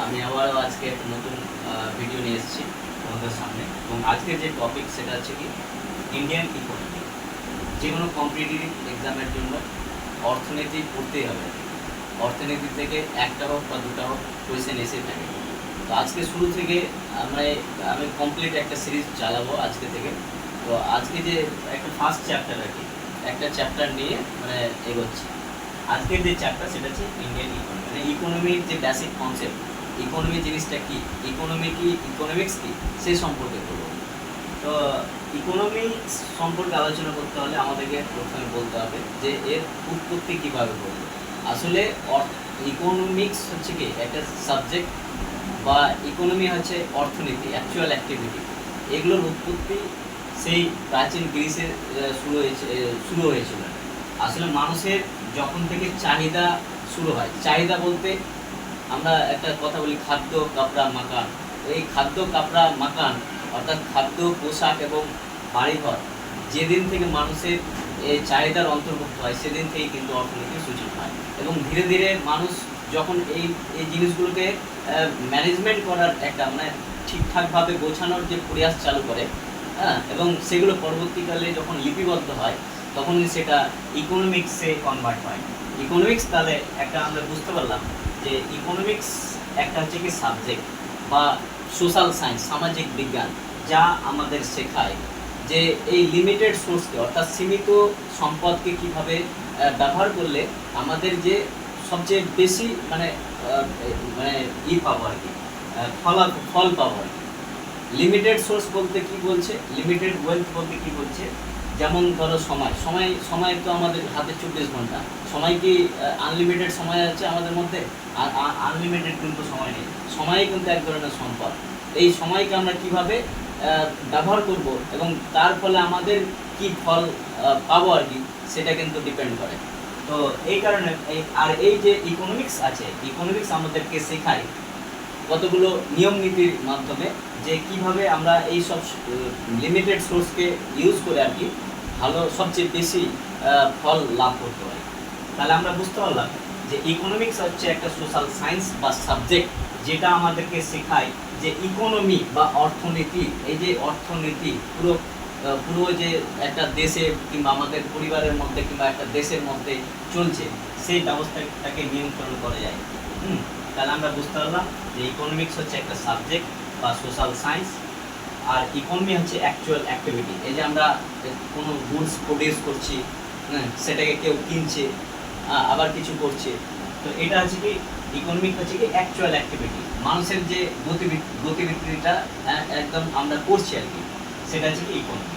আমি আবারও আজকে একটা নতুন ভিডিও নিয়ে এসেছি তোমাদের সামনে। এবং আজকের যে টপিক সেটা হচ্ছে কি ইন্ডিয়ান ইকোনমি। যে কোনো কম্পিটিটিভ এক্সামের জন্য অর্থনীতি পড়তেই হবে। অর্থনীতি থেকে একটা হোক বা দুটা হোক কোয়েশ্চেন এসে থাকে। তো আজকে শুরু থেকে আমি কমপ্লিট একটা সিরিজ চালাবো আজকে থেকে। তো আজকে যে একটা ফার্স্ট চ্যাপ্টার আর কি, একটা চ্যাপ্টার নিয়ে এগোচ্ছি। আজকের যে চ্যাপ্টার সেটা হচ্ছে ইন্ডিয়ান ইকোনমি, মানে ইকোনমির যে বেসিক কনসেপ্ট, ইকোনমি জিনিসটা কি, ইকোনমি কি, ইকোনমিক্স কি, সেই সম্পর্কে বলবো। তো ইকোনমি সম্পর্কে আলোচনা করতে হলে আমাদেরকে প্রথমে বলতে হবে যে এর উৎপত্তি কীভাবে ঘটলো। আসলে ইকোনমিক্স হচ্ছে কি একটা সাবজেক্ট, বা ইকোনমি হচ্ছে অর্থনীতি, অ্যাকচুয়াল অ্যাক্টিভিটি। এগুলোর উৎপত্তি সেই প্রাচীন গ্রিসে শুরু হয়েছিল। আসলে মানুষের যখন থেকে চাহিদা শুরু হয়, চাহিদা বলতে আমরা একটা কথা বলি খাদ্য, কাপড়া, মাকান। এই খাদ্য, কাপড়া, মাকান অর্থাৎ খাদ্য, পোশাক এবং বাড়িঘর যেদিন থেকে মানুষের এই চাহিদার অন্তর্ভুক্ত হয় সেদিন থেকেই কিন্তু অর্থনীতির সূচনা হয়। এবং ধীরে ধীরে মানুষ যখন এই জিনিসগুলোকে ম্যানেজমেন্ট করার একটা ঠিকঠাকভাবে গোছানোর যে প্রয়াস চালু করে, হ্যাঁ, এবং সেগুলো পরবর্তীকালে যখন লিপিবদ্ধ হয় তখন সেটা ইকোনমিক্সে কনভার্ট হয়। ইকোনমিক্স তাহলে একটা আমরা বুঝতে পারলাম যে ইকোনমিক্স একটা হচ্ছে কি সাবজেক্ট বা সোশ্যাল সায়েন্স, সামাজিক বিজ্ঞান, যা আমাদের শেখায় যে এই লিমিটেড সোর্সকে অর্থাৎ সীমিত সম্পদকে কীভাবে ব্যবহার করলে আমাদের যে সবচেয়ে বেশি পাবো আর কি, ফল পাবো আর কি। লিমিটেড সোর্স বলতে কি বলছে, লিমিটেড ওয়েলথ বলতে কি বলছে, যেমন ধরো সময় তো আমাদের হাতে 24 ঘন্টা। সময় কি আনলিমিটেড সময় আছে আমাদের মধ্যে? আনলিমিটেড কিন্তু সময় নেই। সময় কিন্তু এক ধরনের সম্পদ। এই সময়কে আমরা কিভাবে ব্যবহার করব এবং তার ফলে আমাদের কি ফল পাবো আর কি, সেটা কিন্তু ডিপেন্ড করে। তো এই কারণে এই যে ইকোনমিক্স আছে, ইকোনমিক্স আমাদেরকে শেখায় কতগুলো নিয়ম নীতির মাধ্যমে যে কিভাবে আমরা এই সব লিমিটেড সোর্সকে ইউজ করে আর কি ভালো সবচেয়ে বেশি ফল লাভ করতে পারি। তাহলে আমরা বুঝতে পারলাম যে ইকোনমিক্স হচ্ছে একটা সোশ্যাল সায়েন্স বা সাবজেক্ট, যেটা আমাদেরকে শেখায় যে ইকোনমি বা অর্থনীতি, এই যে অর্থনীতি পুরো যে একটা দেশে কিংবা আমাদের পরিবারের মধ্যে কিংবা একটা দেশের মধ্যে চলছে, সেই ব্যবস্থাটাকে নিয়ন্ত্রণ করা যায়। তাহলে আমরা বুঝতে পারলাম যে ইকোনমিক্স হচ্ছে একটা সাবজেক্ট বা সোশ্যাল সায়েন্স, আর ইকোনমি হচ্ছে অ্যাকচুয়াল অ্যাক্টিভিটি। এই যে আমরা কোনো গুডস প্রডিউস করছি, সেটাকে কেউ কিনছে, আবার কিছু করছে, তো এটা হচ্ছে কি ইকোনমিক হচ্ছে কি অ্যাকচুয়াল অ্যাক্টিভিটি, মানুষের যে গতিবিধিটা একদম আমরা করছি আর কি, সেটা হচ্ছে কি ইকোনমি।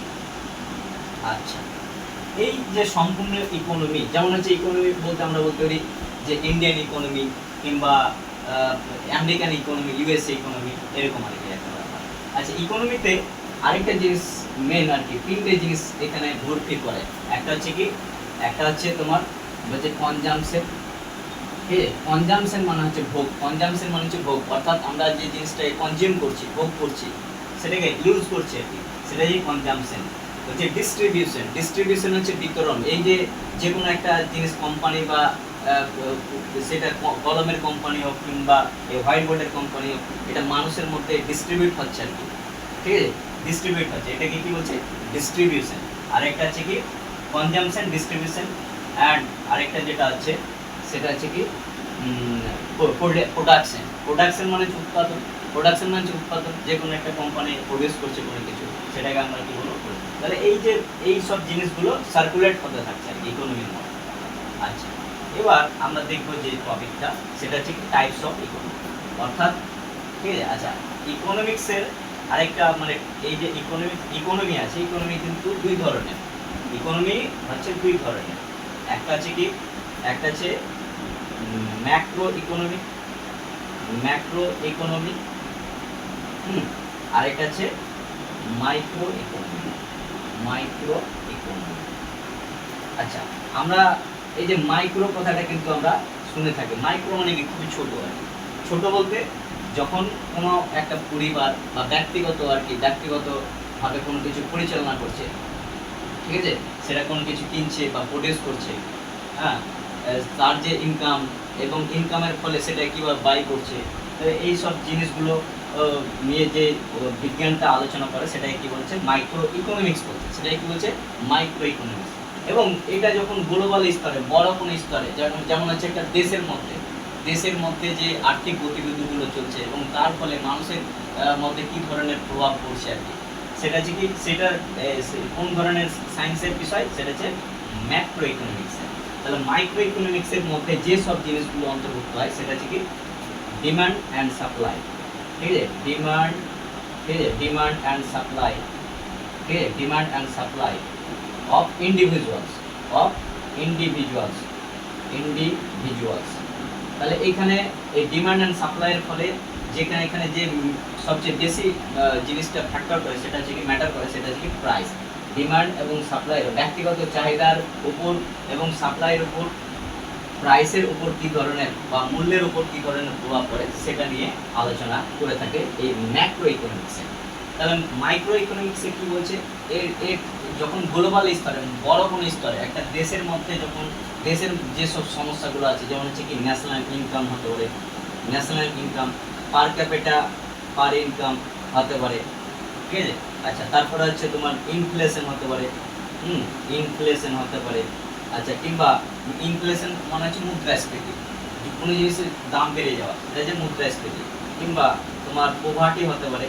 আচ্ছা, এই যে সম্পূর্ণ ইকোনমি, যেমন হচ্ছে ইকোনমি বলতে আমরা বলতে পারি যে ইন্ডিয়ান ইকোনমি কিংবা আমেরিকান ইকোনমি, ইউএসএ ইকোনমি, এরকম আর কি একটা ব্যাপার। আচ্ছা, ইকোনমিতে আরেকটা জিনিস মেন আর কি, তিনটে জিনিস এখানে ঘুরফির করে। একটা হচ্ছে তোমার হচ্ছে কনজামশন। ঠিক আছে, কনজামশন মানে হচ্ছে ভোগ, কনজামশন মানে হচ্ছে ভোগ, অর্থাৎ আমরা যে জিনিসটাকে কনজিউম করছি, ভোগ করছি, সেটাকে ইউজ করছি আর কি, সেটাই কনজামশন। হচ্ছে ডিস্ট্রিবিউশন হচ্ছে বিতরণ। এই যে কোনো একটা জিনিস কোম্পানি বা সেটা কলমের কোম্পানি হোক কিংবা হোয়াইট বোর্ডের কোম্পানি হোক, এটা মানুষের মধ্যে ডিস্ট্রিবিউট হচ্ছে আর কি। ঠিক আছে, ডিস্ট্রিবিউট হচ্ছে, এটাকে কি বলছে, ডিস্ট্রিবিউশন। আরেকটা হচ্ছে কি কনজামশন, ডিস্ট্রিবিউশন, অ্যান্ড আরেকটা যেটা হচ্ছে সেটা হচ্ছে কি প্রোডাকশন মানে হচ্ছে উৎপাদন। প্রোডাকশন মানে হচ্ছে উৎপাদন, যে কোনো একটা কোম্পানি প্রডিউস করছে কোনো কিছু, সেটাকে আমরা কি বলবো। তাহলে এই সব জিনিসগুলো সার্কুলেট হতে থাকছে আর কি ইকোনমির মধ্যে। আচ্ছা, এবার আমরা দেখবো যে টপিকটা, সেটা হচ্ছে টাইপস অফ ইকোনমি, অর্থাৎ ঠিক আছে। আচ্ছা, ইকোনমিক্সের আরেকটা এই যে ইকোনমি আছে, ইকোনমি কিন্তু দুই ধরনের। ইকোনমি হচ্ছে দুই ধরনের, একটা হচ্ছে ম্যাক্রো ইকোনমি, আরেকটা হচ্ছে মাইক্রো ইকোনমি। আচ্ছা, আমরা এই যে মাইক্রো কথাটা কিন্তু আমরা শুনে থাকি। মাইক্রো মানে কি খুবই ছোট আর কি। ছোট বলতে যখন কোনো একটা পরিবার বা ব্যক্তিগতভাবে কোনো কিছু পরিচালনা করছে, ঠিক আছে, সেটা কোনো কিছু কিনছে বা প্রডিউস করছে, হ্যাঁ, তার যে ইনকাম এবং ইনকামের ফলে সেটা কীভাবে বাই করছে, এই সব জিনিসগুলো নিয়ে যে বিজ্ঞানটা আলোচনা করে সেটাই কি বলছে মাইক্রো ইকোনমিক্স বলছে, সেটাই কি বলছে মাইক্রো ইকোনমিক্স। এবং এটা যখন গ্লোবাল স্তরে বড় কোনো স্তরে যেমন হচ্ছে একটা দেশের মধ্যে যে আর্থিক গতিবিধিগুলো চলছে এবং তার ফলে মানুষের মধ্যে কি ধরনের প্রভাব পড়ছে আর কি, সেটা হচ্ছে কি সেটার কোন ধরনের সায়েন্সের বিষয়, সেটা হচ্ছে ম্যাক্রো ইকোনমিক্স। তাহলে মাইক্রো ইকোনমিক্সের মধ্যে যে সব জিনিসগুলো অন্তর্ভুক্ত হয় সেটা হচ্ছে কি ডিমান্ড অ্যান্ড সাপ্লাই, ঠিক আছে, ডিমান্ড, ঠিক আছে, ডিমান্ড অ্যান্ড সাপ্লাই, ঠিক আছে, demand and supply of individuals, of individuals, individuals. তাহলে এইখানে এই ডিমান্ড অ্যান্ড সাপ্লাইয়ের ফলে যেখানে এখানে যে সবচেয়ে বেশি জিনিসটা ফ্যাক্টর করে সেটা হচ্ছে কি ম্যাটার করে সেটা হচ্ছে কি প্রাইস। ডিমান্ড এবং সাপ্লাইয়ের ব্যক্তিগত চাহিদার উপর এবং সাপ্লাইয়ের উপর প্রাইসের উপর কী ধরনের বা মূল্যের উপর কী ধরনের প্রভাব পড়ে সেটা নিয়ে আলোচনা করে থাকে এই ম্যাক্রো ইকোনমিক্সে। তাহলে মাইক্রো ইকোনমিক্সে কী বলছে, এর যখন গ্লোবাল স্তরে বড় কোনো স্তরে একটা দেশের মধ্যে যখন দেশের যেসব সমস্যাগুলো আছে যেমন হচ্ছে কি ন্যাশনাল ইনকাম হতে পারে, ন্যাশনাল ইনকাম, পার ক্যাপিটা পার ইনকাম হতে পারে, ঠিক আছে। আচ্ছা, তারপরে হচ্ছে তোমার ইনফ্লেশন হতে পারে, ইনফ্লেশন হতে পারে। আচ্ছা, কিংবা ইনফ্লেশন মানে হচ্ছে মুদ্রাস্ফীতি, কোনো জিনিসের দাম বেড়ে যাওয়া, এটা যে মুদ্রাস্ফীতি। কিংবা তোমার পোভার্টি হতে পারে।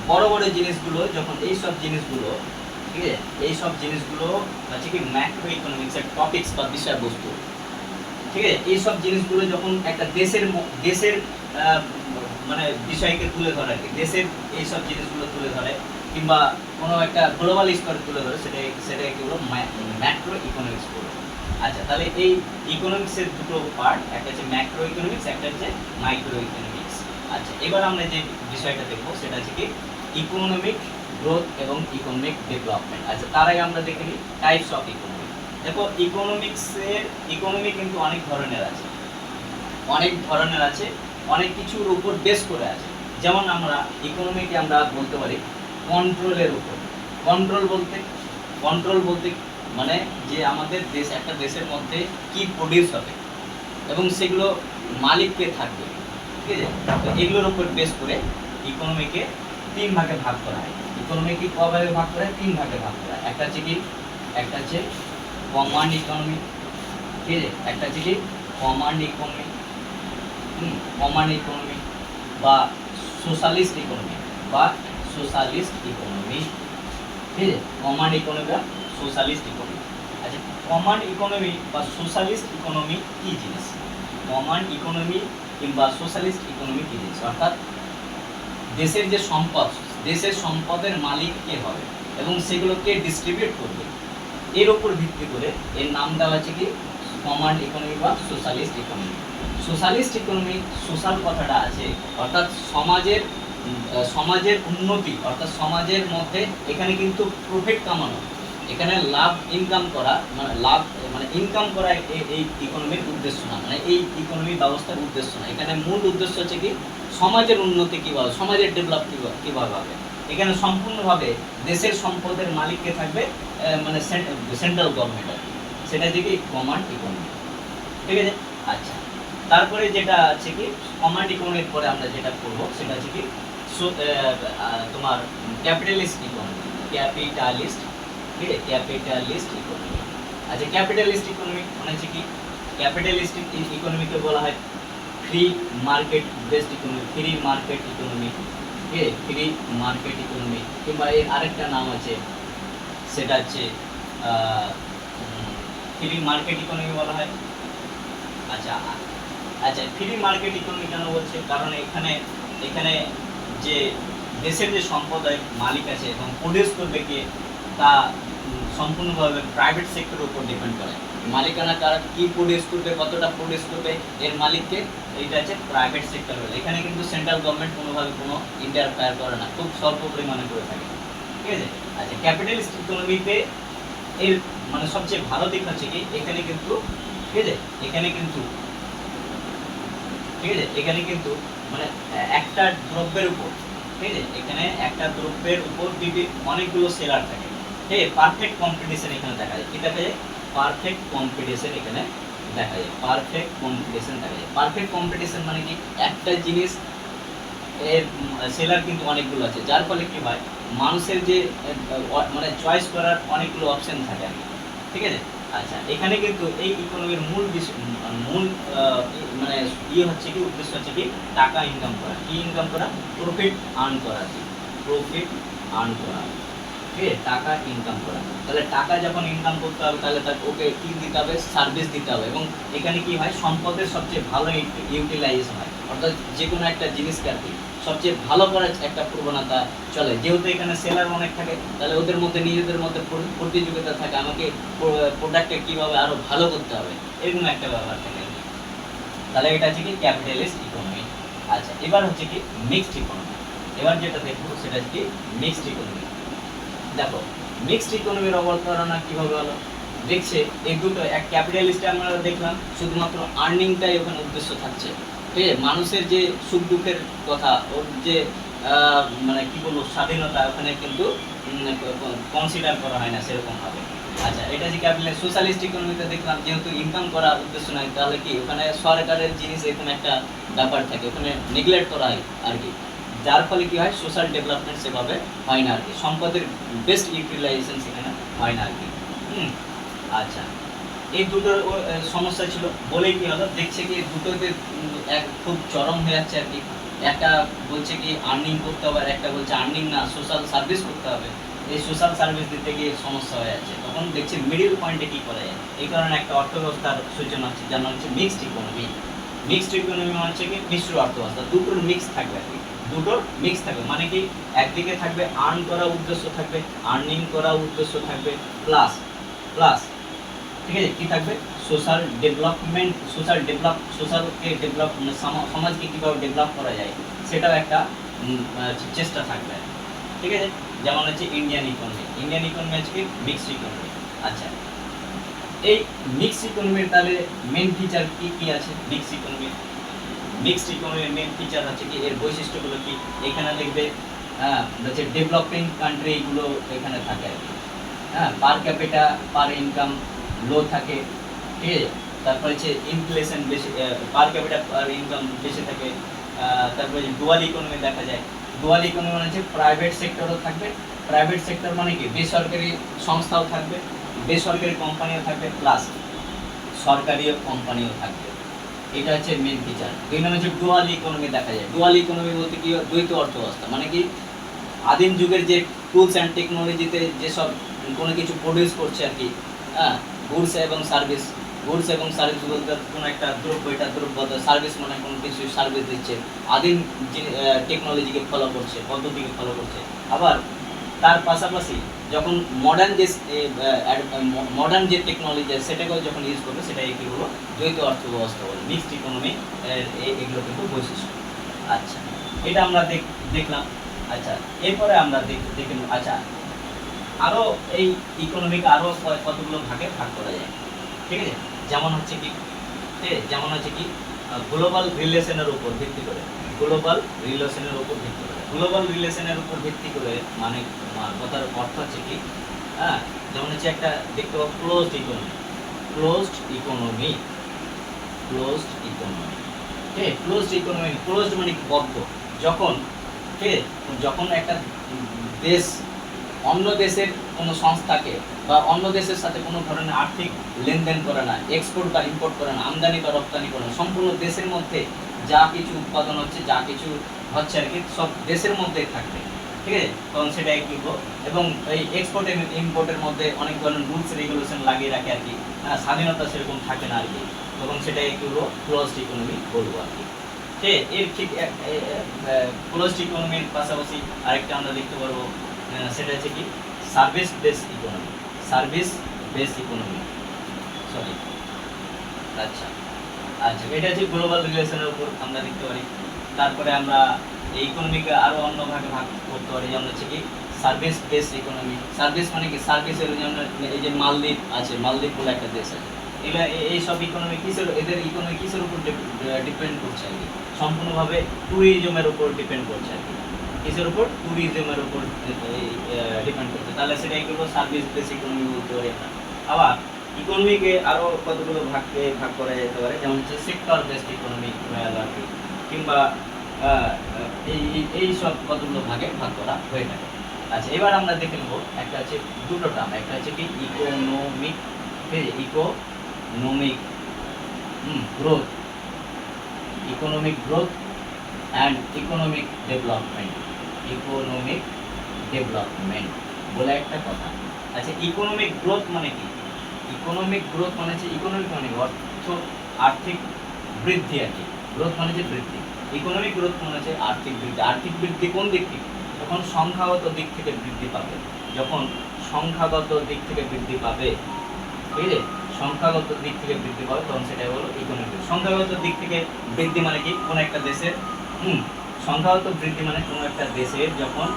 বড় বড় জিনিসগুলো যখন এই সব জিনিসগুলো, ঠিক আছে, এই সব জিনিসগুলো হচ্ছে কি ম্যাক্রো ইকোনমিক্সের টপিকস বা বিষয়বস্তু, ঠিক আছে। এই সব জিনিসগুলো যখন একটা দেশের মানে বিষয়কে তুলে ধরে আর কি, দেশের এই সব জিনিসগুলো তুলে ধরে কিংবা কোনো একটা গ্লোবাল স্তরে তুলে ধরে সেটাকে কি বলবো ম্যাক্রো ইকোনমিক্স বলবো। আচ্ছা, তাহলে এই ইকোনমিক্সের দুটো পার্ট, একটা হচ্ছে ম্যাক্রো ইকোনমিক্স, একটা হচ্ছে মাইক্রো ইকোনমিক্স। আচ্ছা, এবার আমরা যে বিষয়টা দেখবো সেটা হচ্ছে কি ইকোনমিক গ্রোথ এবং ইকোনমিক ডেভেলপমেন্ট। আচ্ছা, তার আগে আমরা দেখে নিই টাইপস অফ ইকোনমি। দেখো ইকোনমি কিন্তু অনেক ধরনের আছে, অনেক কিছুর উপর বেস করে আছে। যেমন আমরা ইকোনমিকে আমরা বলতে পারি কন্ট্রোলের উপর। কন্ট্রোল বলতে মানে যে আমাদের একটা দেশের মধ্যে কি প্রডিউস হবে এবং সেগুলো মালিককে থাকবে, ঠিক আছে। তো এগুলোর উপর বেস করে ইকোনমিকে 3 ভাগে ভাগ করা হয়। ইকোনমিকে ক ভাগে ভাগ করা হয়? 3 ভাগে ভাগ করা হয়। একটা হচ্ছে কমান্ড ইকোনমি, ঠিক আছে, একটা হচ্ছে কি কমান্ড ইকোনমি, বা সোশ্যালিস্ট ইকোনমি, ঠিক আছে, কমান্ড ইকোনমি বা সোশ্যালিস্ট ইকোনমি। আচ্ছা, কমান্ড ইকোনমি বা সোশ্যালিস্ট ইকোনমি কি জিনিস? কমান্ড ইকোনমি কিংবা সোশ্যালিস্ট ইকোনমি কি জিনিস? অর্থাৎ দেশের যে সম্পদ, দেশের সম্পদের মালিক কে হবে এবং সেগুলোকে ডিস্ট্রিবিউট করবে, এর উপর ভিত্তি করে এর নাম দেওয়া আছে কি কমান্ড ইকোনমি বা socialist economy. Socialist economy, social কথাটা আছে অর্থাৎ সমাজের উন্নতি, অর্থাৎ সমাজের মধ্যে এখানে কিন্তু প্রফিট কামানো, এখানে ইনকাম করা মানে ইনকাম করা এই ইকোনমির উদ্দেশ্য না, মানে এই ইকোনমি ব্যবস্থার উদ্দেশ্য না। এখানে মূল উদ্দেশ্য হচ্ছে কি সমাজের উন্নতি কীভাবে, সমাজের ডেভেলপ কীভাবে হবে। এখানে সম্পূর্ণভাবে দেশের সম্পদের মালিককে থাকবে মানে সেন্ট্রাল গভর্নমেন্ট, সেটা হচ্ছে কি কমান্ড ইকোনমি, ঠিক আছে। আচ্ছা, তারপরে যেটা আছে কি কমান্ড ইকোনমির পরে আমরা যেটা করবো সেটা হচ্ছে কি তোমার ক্যাপিটালিস্ট ইকোনমি, ঠিক আছে, ক্যাপিটালিস্ট ইকোনমি। আচ্ছা, ক্যাপিটালিস্ট ইকোনমি মানে হচ্ছে কি ক্যাপিটালিস্ট ইকোনমিকে বলা হয় ফ্রি মার্কেট বেসড ইকোনমি, ঠিক আছে, ফ্রি মার্কেট ইকোনমি। কিংবা এর আরেকটা নাম আছে সেটা হচ্ছে ফ্রি মার্কেট ইকোনমি বলা হয়। আচ্ছা, ফ্রি মার্কেট ইকোনমি কেন বলছে? কারণ এখানে যে দেশের যে সম্পদের মালিক আছে এবং প্রডিউস করবে কে তা সম্পূর্ণভাবে প্রাইভেট সেক্টরের উপর ডিপেন্ড করে। মালিকানা কারা কি প্রডিউস করবে, কতটা প্রডিউস করবে এর মালিককে, এইটা হচ্ছে প্রাইভেট সেক্টর। এখানে কিন্তু সেন্ট্রাল গভর্নমেন্ট কোনোভাবে কোনো ইন্টারফেয়ার করে না, খুব স্বল্প পরিমাণে করে থাকে, ঠিক আছে। আচ্ছা, ক্যাপিটালিস্ট ইকোনমিতে এর মানে সবচেয়ে ভালো দিক হচ্ছে কি এখানে কিন্তু, ঠিক আছে, এখানে কিন্তু মানে একটা দ্রব্যের উপর, ঠিক আছে, এখানে একটা দ্রব্যের উপর অনেকগুলো সেলার থাকে, ঠিক আছে। পারফেক্ট কম্পিটিশন এখানে দেখা যায়। কি দেখা যায়? পারফেক্ট কম্পিটিশন এখানে দেখা যায়। পারফেক্ট কম্পিটিশন মানে কি একটা জিনিস এর সেলার কিন্তু অনেকগুলো আছে, যার ফলে কি হয় মানুষের যে মানে চয়েস করার অনেকগুলো অপশন থাকে আর কি। ঠিক আছে। আচ্ছা, এখানে কিন্তু এই ইকোনমির মূল মূল মানে হচ্ছে কি, উদ্দেশ্য হচ্ছে কি টাকা ইনকাম করা। কি ইনকাম করা? প্রফিট আর্ন করা। কি প্রফিট আর্ন করা, ঠিক আছে, টাকা ইনকাম করা। তাহলে টাকা যখন ইনকাম করতে হবে তাহলে ওকে কি দিতে হবে? সার্ভিস দিতে হবে। এবং এখানে কি হয়, সম্পদের সবচেয়ে ভালো ইউটিলাইজেশন হয়, অর্থাৎ যে কোনো একটা জিনিসকে আর কি সবচেয়ে ভালো করার একটা প্রবণতা চলে। যেহেতু এখানে সেলার অনেক থাকে, তাহলে ওদের মধ্যে নিজেদের মধ্যে প্রতিযোগিতা থাকে, আমাকে প্রোডাক্টকে কীভাবে আরও ভালো করতে হবে, এরকম একটা ব্যাপার থাকে। তাহলে এটা হচ্ছে কি ক্যাপিটালিস্ট ইকোনমি। আচ্ছা, এবার হচ্ছে কি মিক্সড ইকোনমি। এবার যেটা দেখবো সেটা হচ্ছে কি মিক্সড ইকোনমি। দেখো মিক্সড ইকোনমির অবতারণা কিভাবে হলো। দেখছে এই দুটো, এক ক্যাপিটালিস্টে আমরা দেখলাম শুধুমাত্র আর্নিংটাই ওখানে উদ্দেশ্য থাকছে, ঠিক আছে, মানুষের যে সুখ দুঃখের কথা, ওর যে মানে কি বলবো স্বাধীনতা ওখানে কিন্তু কনসিডার করা হয় না সেরকম ভাবে। আচ্ছা, এটা যে ক্যাপিটালিস্ট। সোশ্যালিস্ট ইকোনমিতে দেখলাম যেহেতু ইনকাম করা উদ্দেশ্য নয়, তাহলে কি ওখানে সরকারের জিনিস এরকম একটা ব্যাপার থাকে, ওখানে নেগলেক্ট করা হয় আর কি, যার ফলে কি হয় সোশ্যাল ডেভেলপমেন্ট সেভাবে হয় না আর কি, সম্পদের বেস্ট ইউটিলাইজেশন সেখানে হয় না আর কি। আচ্ছা, এই দুটোর সমস্যা ছিল বলেই কি হলো, দেখছে কি দুটোতে এক খুব চরম হয়ে যাচ্ছে আর কি। একটা বলছে কি আর্নিং করতে হবে, আর একটা বলছে আর্নিং না সোশ্যাল সার্ভিস করতে হবে। এই সোশ্যাল সার্ভিস দিতে গিয়ে সমস্যা হয়ে যাচ্ছে, তখন দেখছে মিডিল পয়েন্টে কি করা যায়। এই কারণে একটা অর্থব্যবস্থার সূচনা হচ্ছে, যার নাম হচ্ছে মিক্সড ইকোনমি। মিক্সড ইকোনমি মানে হচ্ছে কি মিশ্র অর্থব্যবস্থা, দুটোর মিক্স থাকবে আর কি, দুটোর মিক্স থাকবে। মানে কি একদিকে থাকবে আর্ন করা উদ্দেশ্য থাকবে, আর্নিং করা উদ্দেশ্য থাকবে, প্লাস প্লাস ঠিক আছে কি থাকবে সোশ্যাল ডেভেলপমেন্ট, সোশ্যালকে ডেভেলপ, সমাজকে কীভাবে ডেভেলপ করা যায় সেটাও একটা চেষ্টা থাকবে, ঠিক আছে। যেমন হচ্ছে ইন্ডিয়ান ইকোনমি হচ্ছে কি মিক্সড ইকোনমি। আচ্ছা, এই মিক্সড ইকোনমির তাহলে মেন ফিচার কি কি আছে? মিক্সড ইকোনমির মেন ফিচার হচ্ছে কি, এর বৈশিষ্ট্যগুলো কি এখানে দেখবে। হচ্ছে ডেভেলপিং কান্ট্রিগুলো এখানে থাকে আর কি। পার ক্যাপিটা পার ইনকাম লো থাকে, ঠিক আছে। তারপরে হচ্ছে ইনফ্লেশন বেশি, পার ক্যাপিটা পার ইনকাম বেশি থাকে। তারপরে ডুয়াল ইকোনমি দেখা যায়। ডুয়াল ইকোনমি মানে হচ্ছে প্রাইভেট সেক্টরও থাকবে, প্রাইভেট সেক্টর মানে কি বেসরকারি সংস্থাও থাকবে, বেসরকারি কোম্পানিও থাকবে, প্লাস সরকারিও কোম্পানিও থাকবে। এটা হচ্ছে মেন ফিচার। দুই নম্বর হচ্ছে ডুয়াল ইকোনমি দেখা যায়। ডুয়াল ইকোনমি বলতে কি দ্বৈত অর্থব্যবস্থা, মানে কি আদিম যুগের যে টুলস অ্যান্ড টেকনোলজিতে যেসব কোনো কিছু প্রডিউস করছে আর কি, গুডস এবং সার্ভিস বলতে কোনো একটা দ্রব্য, এটা দ্রব্য, সার্ভিস মানে কোনো কিছু সার্ভিস দিচ্ছে, আদিম টেকনোলজিকে ফলো করছে, পদ্ধতিকে ফলো করছে। আবার তার পাশাপাশি যখন মডার্ন যে টেকনোলজি সেটাকেও যখন ইউজ করবে, সেটাই কি হলো দ্বৈত অর্থব্যবস্থা বলে, মিক্সড ইকোনমি। এগুলো কিন্তু বৈশিষ্ট্য। আচ্ছা, এটা আমরা দেখলাম। আচ্ছা, এরপরে আমরা দেখলাম। আচ্ছা, আরও এই ইকোনমিকে আরও কতগুলো ভাগে ভাগ করা যায়, ঠিক আছে। যেমন হচ্ছে কি গ্লোবাল রিলেশনের উপর ভিত্তি করে, গ্লোবাল রিলেশনের উপর ভিত্তি করে মানে কথার অর্থ হচ্ছে কি, যেমন হচ্ছে একটা দেখতে পাবো ক্লোজড ইকোনমি, ক্লোজড মানে বদ্ধ। যখন একটা দেশ অন্য দেশের কোনো সংস্থাকে বা অন্য দেশের সাথে কোনো ধরনের আর্থিক লেনদেন করে না, এক্সপোর্ট বা ইম্পোর্ট করে না, আমদানি বা রপ্তানি করে না, সম্পূর্ণ দেশের মধ্যে যা কিছু উৎপাদন হচ্ছে, যা কিছু হচ্ছে আর কি সব দেশের মধ্যেই থাকবে, ঠিক আছে, তখন সেটাই কিনবো। এবং এই এক্সপোর্ট ইম্পোর্টের মধ্যে অনেক ধরনের রুলস রেগুলেশন লাগিয়ে রাখে আর কি, স্বাধীনতা সেরকম থাকে না আর কি, তখন সেটাই কি হলো ক্লোজড ইকোনমি বলবো আর কি। এর ঠিক ক্লোজড ইকোনমির পাশাপাশি আরেকটা আমরা দেখতে পারবো, সেটা হচ্ছে কি সার্ভিস বেস ইকোনমি। আচ্ছা, এটা হচ্ছে গ্লোবাল রিলেশনের উপর আমরা দেখতে পারি। তারপরে আমরা এই ইকোনমিকে আরও অন্য ভাগে ভাগ করতে পারি, যেমন হচ্ছে কি সার্ভিস বেস ইকোনমি। সার্ভিস মানে কি সার্ভিসের, যেমন এই যে মালদ্বীপ আছে, মালদ্বীপ বলে একটা দেশ আছে, এগুলা এইসব ইকোনমি এদের ইকোনমি কিসের উপর ডিপেন্ড করছে আর কি, সম্পূর্ণভাবে ট্যুরিজমের উপর ডিপেন্ড করছে আর কি, কিসের উপর? ট্যুরিজমের উপর ডিপেন্ড করছে। তাহলে সেটাই হলো সার্ভিস বেস ইকোনমি বলতে পারি আমরা। আবার ইকোনমিকে আরও কতগুলো ভাগ করা যেতে পারে, যেমন হচ্ছে সেক্টর বেসড ইকোনমি আর কি, কিংবা এই সব কতগুলো ভাগে ভাগ করা হয়ে থাকে। আচ্ছা, এবার আমরা দেখে নেব একটা আছে দুটো টার্ম, একটা হচ্ছে কি economic, economic growth, economic growth and economic development, economic development বলে একটা কথা। আচ্ছা, ইকোনমিক গ্রোথ মানে কি? ইকোনমিক গ্রোথ মানে হচ্ছে ইকোনমিক মানে অর্থ, আর্থিক বৃদ্ধি আর কি। গ্রোথ মানে যে বৃদ্ধি, ইকোনমিক গ্রোথ মানে হচ্ছে আর্থিক বৃদ্ধি। আর্থিক বৃদ্ধি কোন দিক থেকে? যখন সংখ্যাগত দিক থেকে বৃদ্ধি পাবে, যখন সংখ্যাগত দিক থেকে বৃদ্ধি পাবে, বুঝলে, সংখ্যাগত দিক থেকে বৃদ্ধি পাবে তখন সেটাই হলো ইকোনমিক। সংখ্যাগত দিক থেকে বৃদ্ধি মানে কি? কোন একটা দেশের সংখ্যাগত বৃদ্ধি মানে কোন একটা দেশের যখন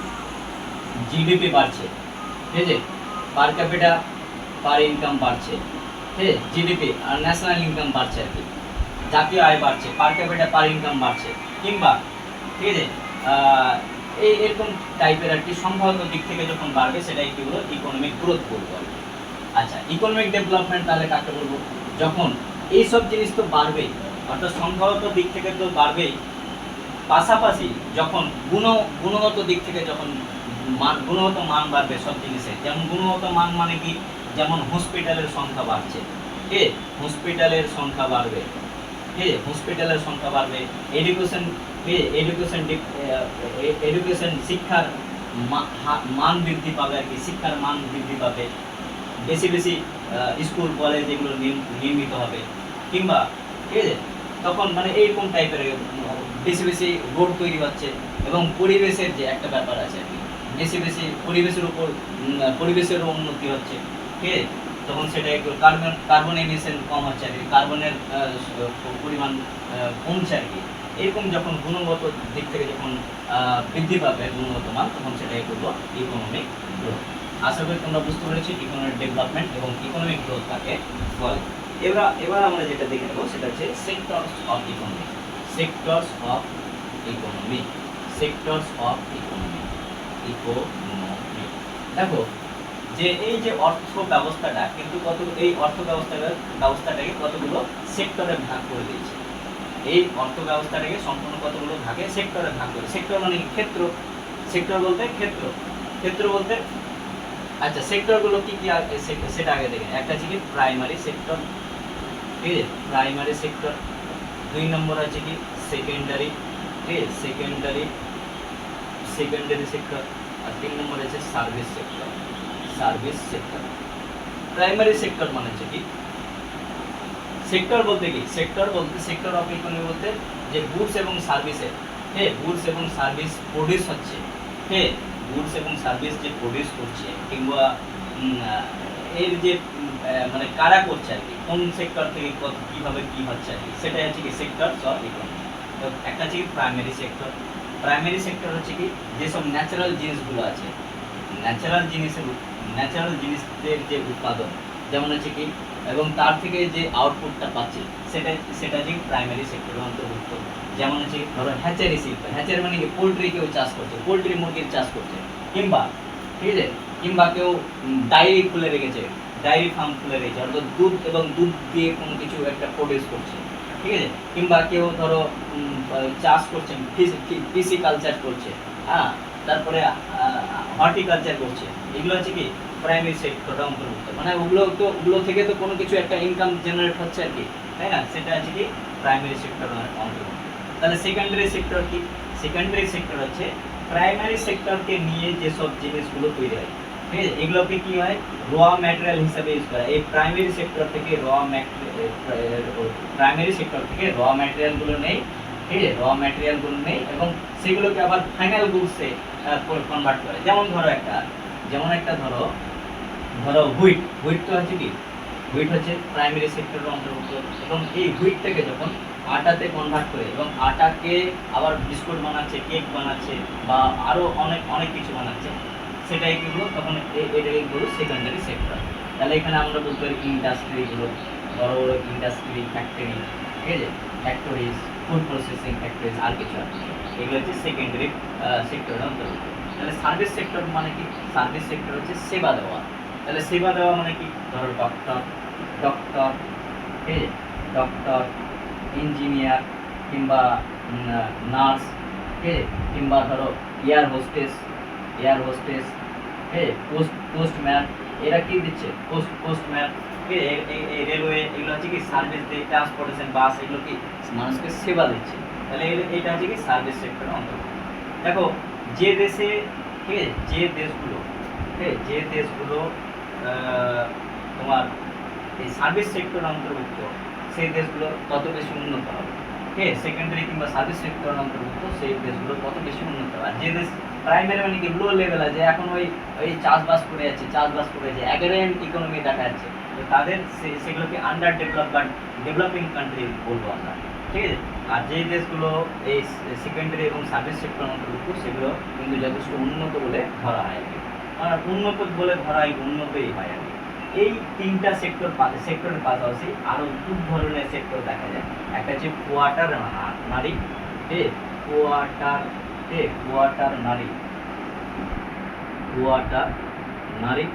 জিডিপি বাড়ছে, ঠিক আছে, পার ক্যাপিটা পার ইনকাম বাড়ছে, ঠিক আছে, জিডিপি আর ন্যাশনাল ইনকাম বাড়ছে আর কি, জাতীয় আয় বাড়ছে, পার ক্যাপিটা পার ইনকাম বাড়ছে, কিংবা ঠিক আছে এই এরকম টাইপের আর কি সংখ্যাগত দিক থেকে যখন বাড়বে সেটাই কি হলো ইকোনমিক গ্রোথ বলবো। আচ্ছা, ইকোনমিক ডেভেলপমেন্ট তাহলে কাকে বলবো? যখন এইসব জিনিস তো বাড়বেই, অর্থাৎ সংখ্যাগত দিক থেকে তো বাড়বেই, পাশাপাশি যখন গুণগত দিক থেকে যখন গুণগত মান বাড়বে সব জিনিসের। যেমন গুণগত মান মানে কি? যেমন হসপিটালের সংখ্যা বাড়ছে, ঠিক, হসপিটালের সংখ্যা বাড়বে, ঠিক, হসপিটালের সংখ্যা বাড়বে, এডুকেশন, এডুকেশন শিক্ষার মান বৃদ্ধি পাবে আর কি, শিক্ষার মান বৃদ্ধি পাবে, বেশি বেশি স্কুল কলেজ এগুলো নির্মিত হবে, কিংবা ঠিক আছে তখন মানে এইরকম টাইপের বেশি বেশি রোড তৈরি হচ্ছে, এবং পরিবেশের যে একটা ব্যাপার আছে আর কি, বেশি বেশি পরিবেশের উপর পরিবেশেরও উন্নতি হচ্ছে, ঠিক আছে, তখন সেটা একটু কার্বন এমিশন কম হচ্ছে আর কি, কার্বনের পরিমাণ কমছে আর কি। এরকম যখন গুণগত দিক থেকে যখন বৃদ্ধি পাবে গুণগত মান, তখন সেটাই করবো ইকোনমিক গ্রোথ। আশা করি তোমরা বুঝতে পেরেছি ইকোনমিক ডেভেলপমেন্ট এবং ইকোনমিক গ্রোথ কাকে বলে। এবার আমরা যেটা দেখে নেবো সেটা হচ্ছে sectors of economy, sectors of economy, sectors of economy, economy. দেখো যে এই যে অর্থ ব্যবস্থাটা কিন্তু এই অর্থ ব্যবস্থাটাকে কতগুলো সেক্টরে ভাগ করে দিয়েছে। এই অর্থ ব্যবস্থাটাকে সম্পূর্ণ কতগুলো ভাগে সেক্টরে ভাগ করে। সেক্টর মানে ক্ষেত্র, সেক্টর বলতে ক্ষেত্র, ক্ষেত্র বলতে আচ্ছা সেক্টরগুলো কি কি সেটা আগে দেখেন। একটা হচ্ছে কি প্রাইমারি সেক্টর, ঠিক আছে, প্রাইমারি সেক্টর। 2 নম্বর আছে কি সেকেন্ডারি, ঠিক আছে, সেকেন্ডারি সেক্টর। আর 3 নম্বর আছে service sector, service sector. Primary sector মানে হচ্ছে কি সেক্টর বলতে কি? সেক্টর বলতে সেক্টর অফ ইকোনমি বলতে যে গুডস এবং সার্ভিসের, হ্যাঁ, গুডস এবং সার্ভিস প্রডিউস হচ্ছে, হ্যাঁ, গুডস এবং সার্ভিস যে প্রডিউস করছে, কিংবা এর যে মানে কারা করছে আর কি, কোন সেক্টর থেকে কিভাবে কি হচ্ছে আর কি, সেটাই হচ্ছে কি সেক্টর অফ ইকোনমি। তো একটা হচ্ছে কি প্রাইমারি সেক্টর। প্রাইমারি সেক্টর হচ্ছে কি যেসব ন্যাচারাল জিনিসগুলো আছে, ন্যাচারাল জিনিসের যে উৎপাদন, যেমন হচ্ছে কি, এবং তার থেকে যে আউটপুটটা পাচ্ছে সেটা হচ্ছে প্রাইমারি সেক্টরের অন্তর্ভুক্ত। যেমন হচ্ছে ধরো হ্যাচারি শিল্প, হ্যাচারি মানে কি পোলট্রি কেউ চাষ করছে, পোলট্রি মুরগির চাষ করছে, কিংবা ঠিক আছে, কিংবা কেউ ডায়েরি খুলে রেখেছে, ডায়েরি ফার্ম খুলে রেখেছে, অর্থাৎ দুধ এবং দুধ দিয়ে কোনো কিছু একটা প্রডিউস করছে, ঠিক আছে, কিংবা কেউ ধরো চাষ করছে, পিসি কালচার করছে, হ্যাঁ, তারপরে হর্টিকালচার করছে, এগুলো হচ্ছে কি প্রাইমারি সেক্টরটা অন্তর্ভুক্ত। মানে ওগুলো থেকে তো কোনো কিছু একটা ইনকাম জেনারেট হচ্ছে আর কি, তাই না, সেটা হচ্ছে কি প্রাইমারি সেক্টর অন্তর্ভুক্ত। তাহলে সেকেন্ডারি সেক্টর কি? সেকেন্ডারি সেক্টর হচ্ছে প্রাইমারি সেক্টরকে নিয়ে যেসব জিনিসগুলো তৈরি হয়, ঠিক আছে, এগুলোকে কি হয় র ম্যাটেরিয়াল হিসাবে ইউজ করা। এই প্রাইমারি সেক্টর থেকে র ম্যাটেরিয়ালগুলো নেই, ঠিক আছে, র ম্যাটেরিয়ালগুলো নেই এবং সেগুলোকে আবার ফাইনাল গুডসে কনভার্ট করে। যেমন একটা ধরো হুইট তো হচ্ছে কি, হুইট হচ্ছে প্রাইমারি সেক্টরের অন্তর্ভুক্ত, এবং এই হুইটটাকে যখন আটাতে কনভার্ট করে এবং আটাকে আবার বিস্কুট বানাচ্ছে, কেক বানাচ্ছে, বা আরও অনেক কিছু বানাচ্ছে, সেটাই কিন্তু তখন এটাকে বলবো সেকেন্ডারি সেক্টর। তাহলে এখানে আমরা বলতে পারি ইন্ডাস্ট্রিগুলো, বড় বড় ইন্ডাস্ট্রি, ফ্যাক্টরি, ঠিক আছে, ফ্যাক্টরিজ, ফুড প্রসেসিং ফ্যাক্টরিজ, আর কিছু এগুলো হচ্ছে সেকেন্ডারি সেক্টরের অন্তর্ভুক্ত। তাহলে সার্ভিস সেক্টর মানে কি? সার্ভিস সেক্টর হচ্ছে সেবা দেওয়া। তাহলে সেবা দেওয়া মানে কি? ধরো ডক্টর, ঠিক আছে, ডক্টর, ইঞ্জিনিয়ার, কিংবা নার্স, ঠিক আছে, কিংবা ধরো এয়ার হোস্টেস, ঠিক আছে, পোস্টম্যান, এরা কি দিচ্ছে, পোস্টম্যান, ঠিক আছে, এই রেলওয়ে, এগুলো হচ্ছে কি সার্ভিস দিয়ে, ট্রান্সপোর্টেশন, বাস, এগুলো কি মানুষকে সেবা দিচ্ছে। তাহলে এটা হচ্ছে কি সার্ভিস সেক্টরের অন্তর্ভুক্ত। দেখো যে দেশে, ঠিক আছে, যে দেশগুলো, ঠিক আছে, যে দেশগুলো তোমার এই সার্ভিস সেক্টরের অন্তর্ভুক্ত, সেই দেশগুলো তত বেশি উন্নত হবে। ঠিক আছে, সেকেন্ডারি কিংবা সার্ভিস সেক্টরের অন্তর্ভুক্ত সেই দেশগুলো তত বেশি উন্নত হবে। আর যে দেশ প্রাইমারি মানে কি লো লেভেল আছে, এখন ওই চাষবাস করে যাচ্ছে, অ্যাগ্রারিয়ান ইকোনমি দেখা যাচ্ছে, তো তাদের সেগুলোকে আন্ডার ডেভেলপ বা ডেভেলপিং কান্ট্রি বলবো আমরা। ঠিক আছে, আর যে দেশগুলো এই সেকেন্ডারি এবং সার্ভিস সেক্টর অন্তর্ভুক্ত, সেগুলো কিন্তু যথেষ্ট উন্নত বলে ধরা হয়। আর উন্নত বলে ধরা হয়, উন্নতই হয় আর কি। এই তিনটা সেক্টরের পাশাপাশি আরো দু ধরনের সেক্টর দেখা যায়। একটা হচ্ছে কোয়ার্টার নারী, কোয়ার্টার নারী,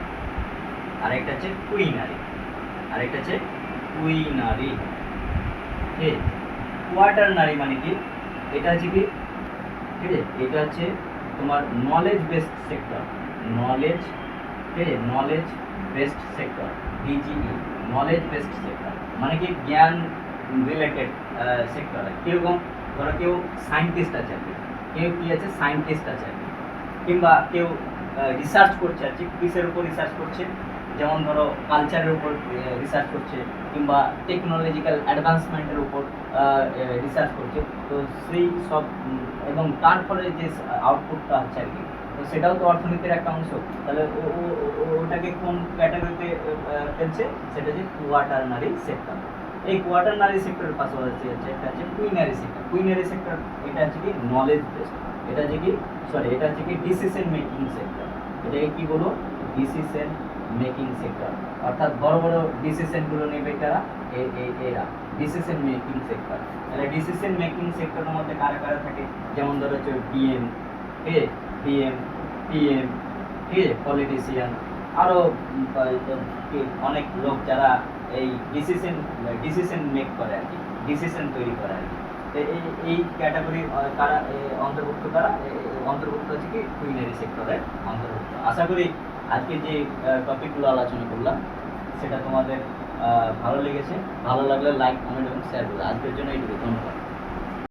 আরেকটা হচ্ছে কুইনারি, কোয়ার্টার নারী মানে কি, এটা হচ্ছে কি, ঠিক আছে, এটা হচ্ছে তোমার নলেজ বেসড সেক্টর, নলেজ, ঠিক আছে, নলেজ বেসড সেক্টর, ডিজিই, নলেজ বেসড সেক্টর মানে কি জ্ঞান রিলেটেড সেক্টর। কিরকম, ধরো কেউ সায়েন্টিস্ট আছে আর কি, কেউ কি আছে সায়েন্টিস্ট আছে আর কি, কিংবা কেউ রিসার্চ করছে আর কি, কিসের উপর রিসার্চ করছে, যেমন ধরো কালচারের উপর রিসার্চ করছে, কিংবা টেকনোলজিক্যাল অ্যাডভান্সমেন্টের উপর রিসার্চ করছে। তো সেই সব এবং তার ফলে যে আউটপুটটা হচ্ছে আর কি, তো সেটাও তো অর্থনীতির একটা অংশ। তাহলে ওটাকে কোন ক্যাটাগরিতে ফেলছে, সেটা হচ্ছে কোয়াটারনারি সেক্টর। এই কোয়াটারনারি সেক্টরের পাশাপাশি হচ্ছে একটা হচ্ছে কুইনারি সেক্টর, এটা হচ্ছে কি নলেজ বেসড, এটা হচ্ছে কি ডিসিশন মেকিং সেক্টর। এটাকে কি বলবো, ডিসিশন মেকিং সেক্টর, অর্থাৎ বড় বড় ডিসিশনগুলো নেবে কারা, এরা ডিসিশন মেকিং সেক্টর। তাহলে ডিসিশন মেকিং সেক্টরের মধ্যে কারা কারা থাকে, যেমন ধরো হচ্ছে ডিএম, পিএম, ঠিক আছে, পলিটিশিয়ান, আরও অনেক লোক যারা এই ডিসিশন মেক করে আর কি, ডিসিশন তৈরি করে আর কি। এই ক্যাটাগরি কারা অন্তর্ভুক্ত, অন্তর্ভুক্ত হচ্ছে কি কুইনারি সেক্টরের অন্তর্ভুক্ত। আশা করি আজকে যে টপিকগুলো আলোচনা করলাম সেটা তোমাদের ভালো লেগেছে। ভালো লাগলে লাইক, কমেন্ট এবং শেয়ার করবে। আজকের জন্য এইটুকু, ধন্যবাদ।